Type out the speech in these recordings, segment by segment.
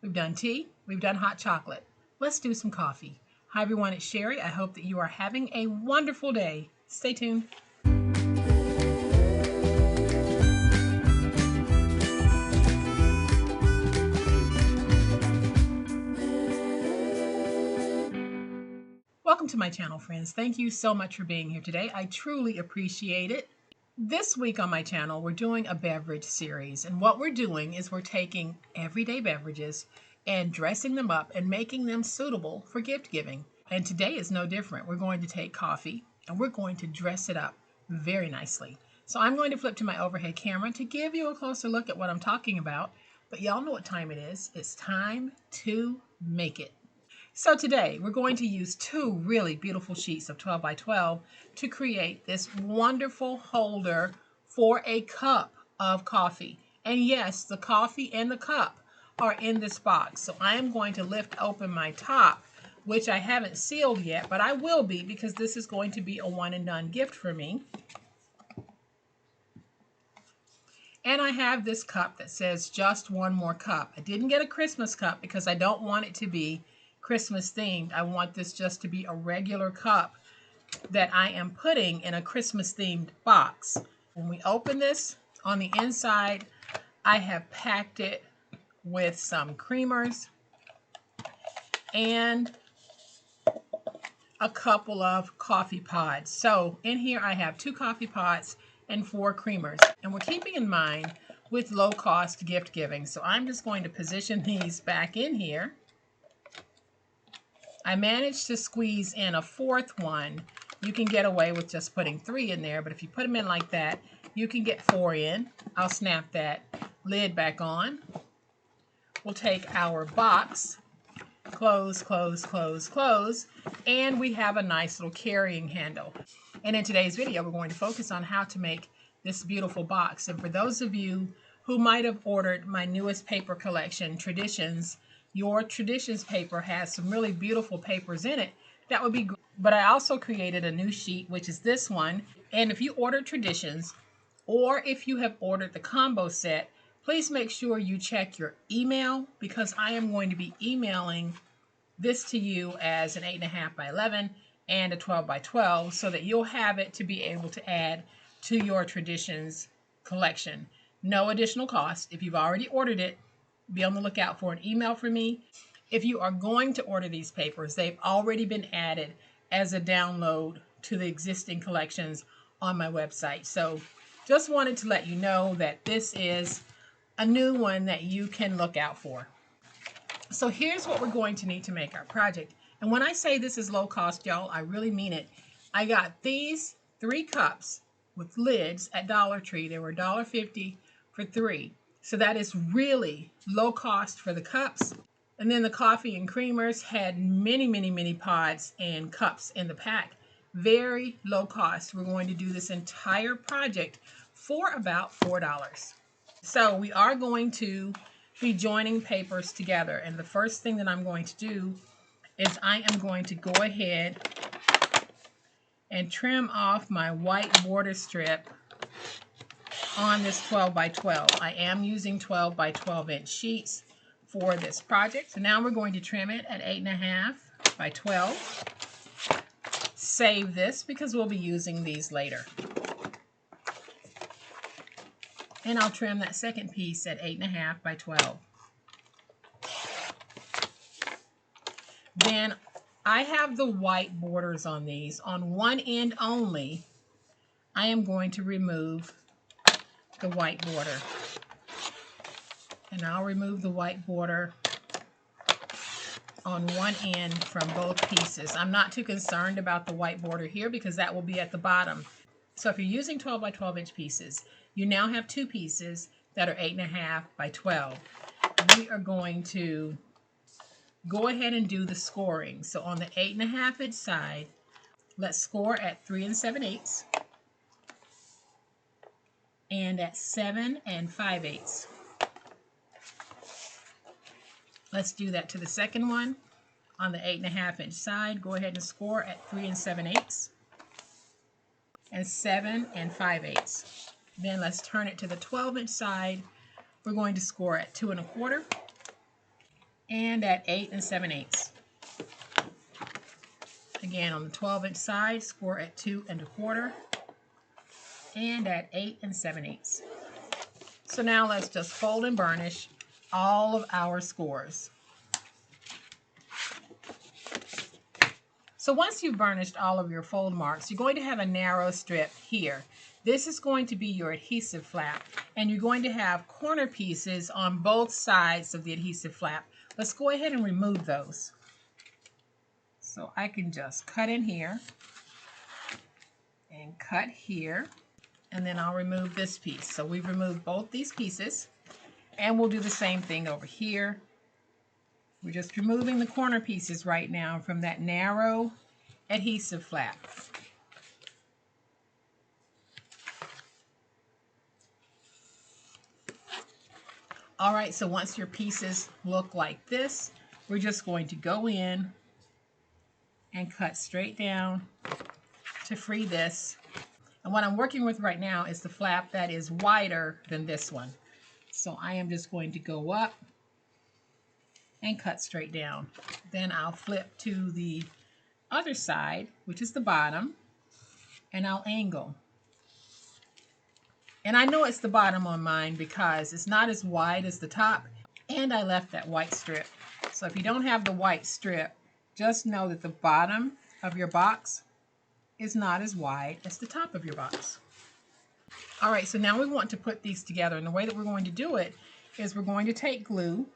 we've done tea, we've done hot chocolate. Let's do some coffee. Hi everyone, it's Sherry. I hope that you are having a wonderful day. Stay tuned. Welcome to my channel, friends. Thank you so much for being here today. I truly appreciate it. This week on my channel, we're doing a beverage series. And what we're doing is we're taking everyday beverages and dressing them up and making them suitable for gift giving. And today is no different. We're going to take coffee and we're going to dress it up very nicely. So I'm going to flip to my overhead camera to give you a closer look at what I'm talking about. But y'all know what time it is. It's time to make it. So today we're going to use two really beautiful sheets of 12 by 12 to create this wonderful holder for a cup of coffee. And yes, the coffee and the cup are in this box. So I am going to lift open my top, which I haven't sealed yet, but I will be because this is going to be a one and done gift for me. And I have this cup that says just one more cup. I didn't get a Christmas cup because I don't want it to be Christmas themed. I want this just to be a regular cup that I am putting in a Christmas themed box. When we open this, on the inside, I have packed it with some creamers and a couple of coffee pods. So in here I have 2 coffee pods and 4 creamers. And we're keeping in mind with low cost gift giving. So I'm just going to position these back in here. I managed to squeeze in a 4th one. You can get away with just putting 3 in there, but if you put them in like that, you can get 4 in. I'll snap that lid back on. We'll take our box, close, close, close, close, and we have a nice little carrying handle. And in today's video, we're going to focus on how to make this beautiful box. And for those of you who might have ordered my newest paper collection, Traditions, your Traditions paper has some really beautiful papers in it. That would be great. But I also created a new sheet, which is this one. And if you ordered Traditions, or if you have ordered the combo set, please make sure you check your email because I am going to be emailing this to you as an 8.5 by 11 and a 12 by 12 so that you'll have it to be able to add to your Traditions collection. No additional cost. If you've already ordered it, be on the lookout for an email from me. If you are going to order these papers, they've already been added as a download to the existing collections on my website. So just wanted to let you know that this is a new one that you can look out for. So here's what we're going to need to make our project. And when I say this is low cost, y'all, I really mean it. I got these 3 cups with lids at Dollar Tree. They were $1.50 for 3. So that is really low cost for the cups. And then the coffee and creamers had many, many, many pods and cups in the pack. Very low cost. We're going to do this entire project for about $4. So we are going to be joining papers together. And the first thing that I'm going to do is I am going to go ahead and trim off my white border strip on this 12 by 12. I am using 12 by 12 inch sheets for this project. So now we're going to trim it at 8.5 by 12. Save this because we'll be using these later. And I'll trim that second piece at 8.5 by 12. Then I have the white borders on these. On one end only, I am going to remove the white border. And I'll remove the white border on one end from both pieces. I'm not too concerned about the white border here because that will be at the bottom. So if you're using 12 by 12 inch pieces, you now have 2 pieces that are 8.5 by 12. We are going to go ahead and do the scoring. So on the 8.5 inch side, let's score at 3 7/8 and at 7 5/8. Let's do that to the second one. On the 8.5 inch side, go ahead and score at 3 7/8 and 7 5/8. Then let's turn it to the 12 inch side. We're going to score at 2 1/4 and at 8 7/8. Again, on the 12-inch side, score at 2 1/4 and at 8 7/8. So now let's just fold and burnish all of our scores. So once you've burnished all of your fold marks, you're going to have a narrow strip here. This is going to be your adhesive flap, and you're going to have corner pieces on both sides of the adhesive flap. Let's go ahead and remove those. So I can just cut in here and cut here, and then I'll remove this piece. So we've removed both these pieces, and we'll do the same thing over here. We're just removing the corner pieces right now from that narrow adhesive flap. All right, so once your pieces look like this, we're just going to go in and cut straight down to free this. And what I'm working with right now is the flap that is wider than this one. So I am just going to go up and cut straight down. Then I'll flip to the other side, which is the bottom, and I'll angle. And I know it's the bottom on mine because it's not as wide as the top, and I left that white strip. So if you don't have the white strip, just know that the bottom of your box is not as wide as the top of your box. All right, so now we want to put these together, and the way that we're going to do it is we're going to take glue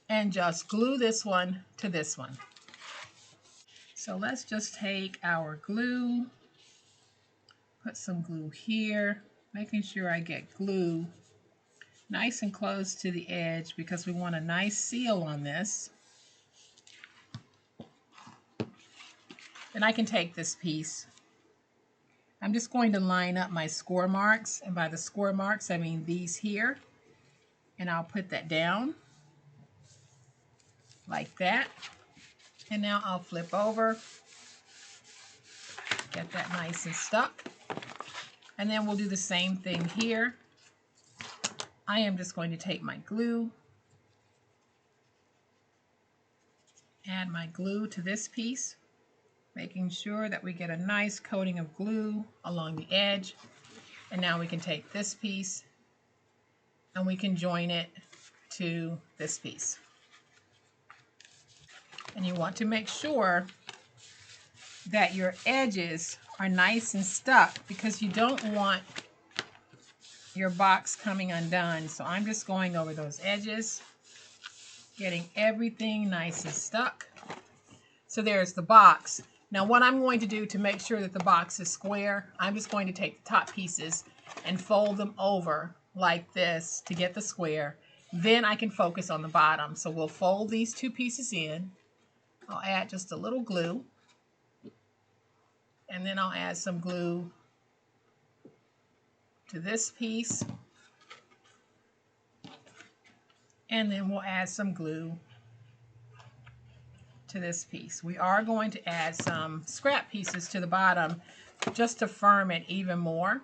and just glue this one to this one. So let's just take our glue, put some glue here, making sure I get glue nice and close to the edge because we want a nice seal on this. Then I can take this piece. I'm just going to line up my score marks, and by the score marks I mean these here, and I'll put that down like that. And now I'll flip over, get that nice and stuck, and then we'll do the same thing here. I am just going to take my glue, add my glue to this piece, making sure that we get a nice coating of glue along the edge. And now we can take this piece and we can join it to this piece. And you want to make sure that your edges are nice and stuck because you don't want your box coming undone. So I'm just going over those edges, getting everything nice and stuck. So there's the box. Now what I'm going to do to make sure that the box is square, I'm just going to take the top pieces and fold them over like this to get the square. Then I can focus on the bottom. So we'll fold these two pieces in. I'll add just a little glue, and then I'll add some glue to this piece, and then we'll add some glue to this piece. We are going to add some scrap pieces to the bottom just to firm it even more.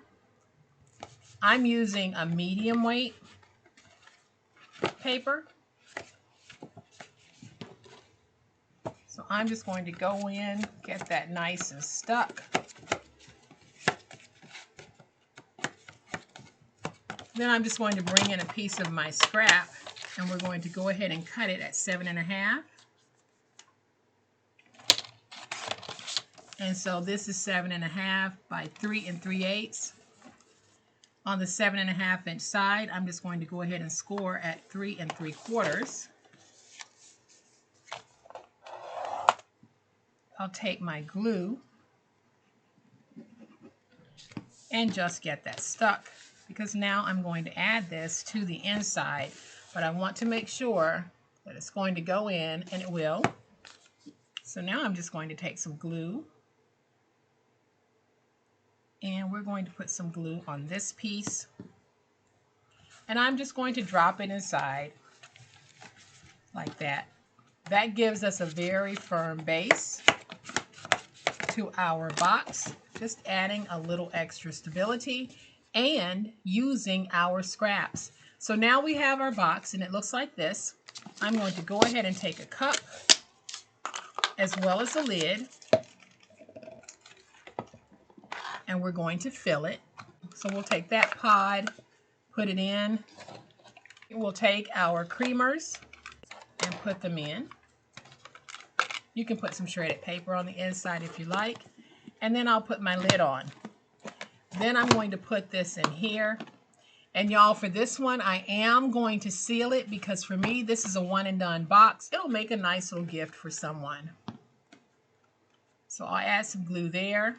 I'm using a medium weight paper. So I'm just going to go in, get that nice and stuck. Then I'm just going to bring in a piece of my scrap, and we're going to go ahead and cut it at 7 1/2. And so this is 7 1/2 by 3 3/8. On the 7 1/2 inch side, I'm just going to go ahead and score at 3 3/4. I'll take my glue and just get that stuck because now I'm going to add this to the inside, but I want to make sure that it's going to go in, and it will. So now I'm just going to take some glue, and we're going to put some glue on this piece, and I'm just going to drop it inside like that. That gives us a very firm base to our box, just adding a little extra stability and using our scraps. So now we have our box, and it looks like this. I'm going to go ahead and take a cup as well as a lid, and we're going to fill it. So we'll take that pod, put it in. We'll take our creamers and put them in. You can put some shredded paper on the inside if you like. And then I'll put my lid on. Then I'm going to put this in here. And y'all, for this one, I am going to seal it because for me, this is a one and done box. It'll make a nice little gift for someone. So I'll add some glue there.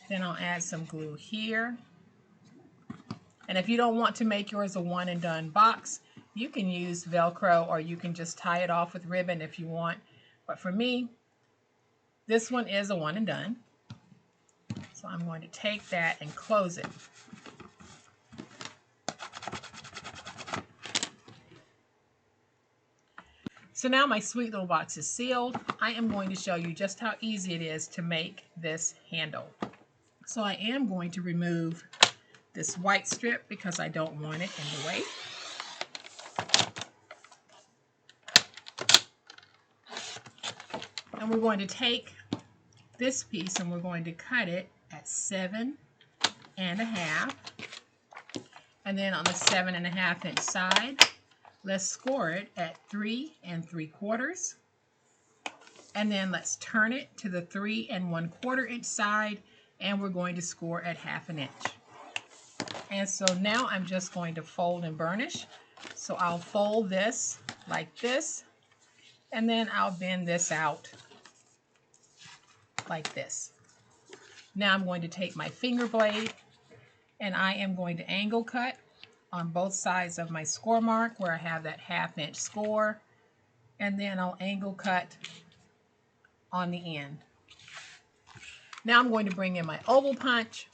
Then I'll add some glue here. And if you don't want to make yours a one and done box, you can use Velcro or you can just tie it off with ribbon if you want. But for me, this one is a one and done. So I'm going to take that and close it. So now my sweet little box is sealed. I am going to show you just how easy it is to make this handle. So I am going to remove this white strip because I don't want it in the way. And we're going to take this piece and we're going to cut it at 7 1/2. And then on the 7 1/2 inch side, let's score it at 3 3/4. And then let's turn it to the 3 1/4 inch side, and we're going to score at 1/2 inch. And so now I'm just going to fold and burnish. So I'll fold this like this, and then I'll bend this out like this. Now I'm going to take my finger blade and I am going to angle cut on both sides of my score mark where I have that 1/2 inch score, and then I'll angle cut on the end. Now I'm going to bring in my oval punch.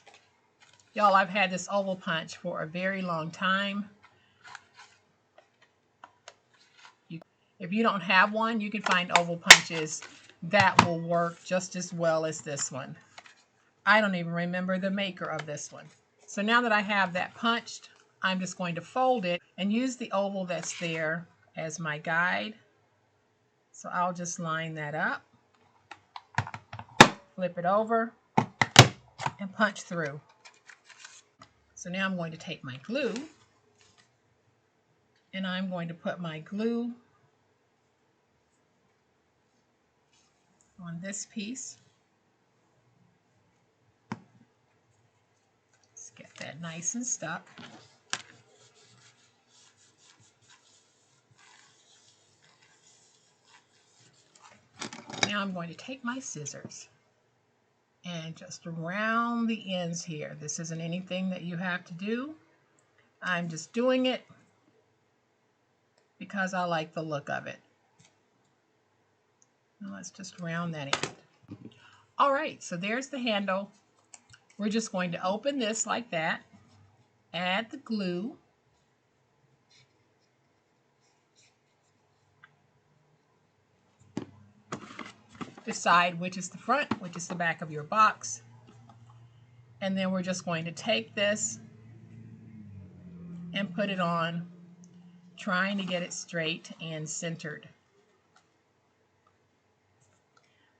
Y'all, I've had this oval punch for a very long time. If you don't have one, you can find oval punches that will work just as well as this one. I don't even remember the maker of this one. So now that I have that punched, I'm just going to fold it and use the oval that's there as my guide. So I'll just line that up, flip it over, and punch through. So now I'm going to take my glue and I'm going to put my glue on this piece. Let's get that nice and stuck. Now I'm going to take my scissors and just round the ends here. This isn't anything that you have to do. I'm just doing it because I like the look of it. Now let's just round that end. All right, so there's the handle. We're just going to open this like that, add the glue, decide which is the front, which is the back of your box, and then we're just going to take this and put it on, trying to get it straight and centered.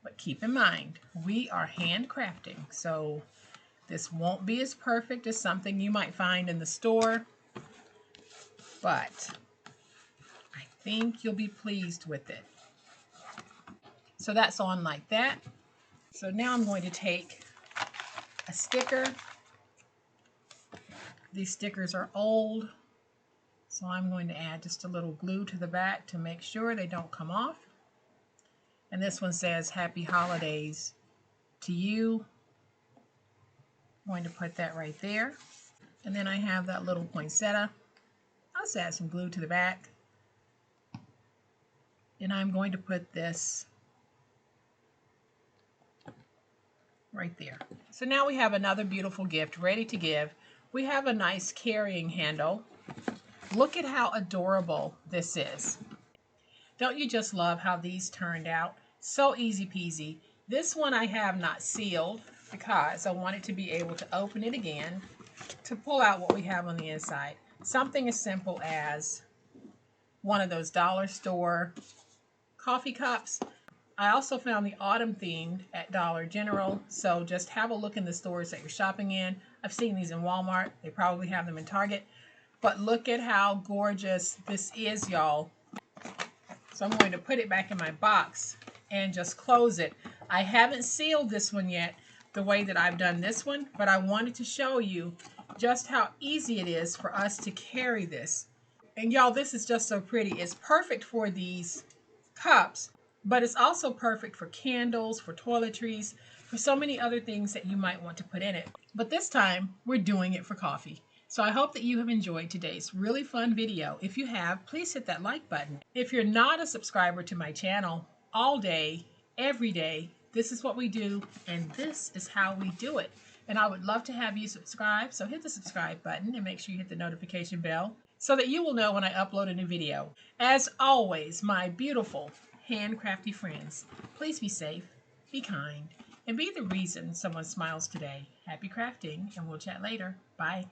But keep in mind, we are handcrafting, so this won't be as perfect as something you might find in the store, but I think you'll be pleased with it. So that's on like that. So now I'm going to take a sticker. These stickers are old, so I'm going to add just a little glue to the back to make sure they don't come off. And this one says, "Happy Holidays to you." I'm going to put that right there. And then I have that little poinsettia. I'll just add some glue to the back. And I'm going to put this right there. So now we have another beautiful gift ready to give. We have a nice carrying handle. Look at how adorable this is. Don't you just love how these turned out? So easy peasy. This one I have not sealed because I wanted to be able to open it again to pull out what we have on the inside. Something as simple as one of those dollar store coffee cups. I also found the autumn themed at Dollar General, so just have a look in the stores that you're shopping in. I've seen these in Walmart. They probably have them in Target. But look at how gorgeous this is, y'all. So I'm going to put it back in my box and just close it. I haven't sealed this one yet the way that I've done this one, but I wanted to show you just how easy it is for us to carry this. And y'all, this is just so pretty. It's perfect for these cups, but it's also perfect for candles, for toiletries, for so many other things that you might want to put in it. But this time, we're doing it for coffee. So I hope that you have enjoyed today's really fun video. If you have, please hit that like button. If you're not a subscriber to my channel, all day, every day, this is what we do, and this is how we do it. And I would love to have you subscribe, so hit the subscribe button and make sure you hit the notification bell so that you will know when I upload a new video. As always, my beautiful handcrafty friends, please be safe, be kind, and be the reason someone smiles today. Happy crafting, and we'll chat later. Bye.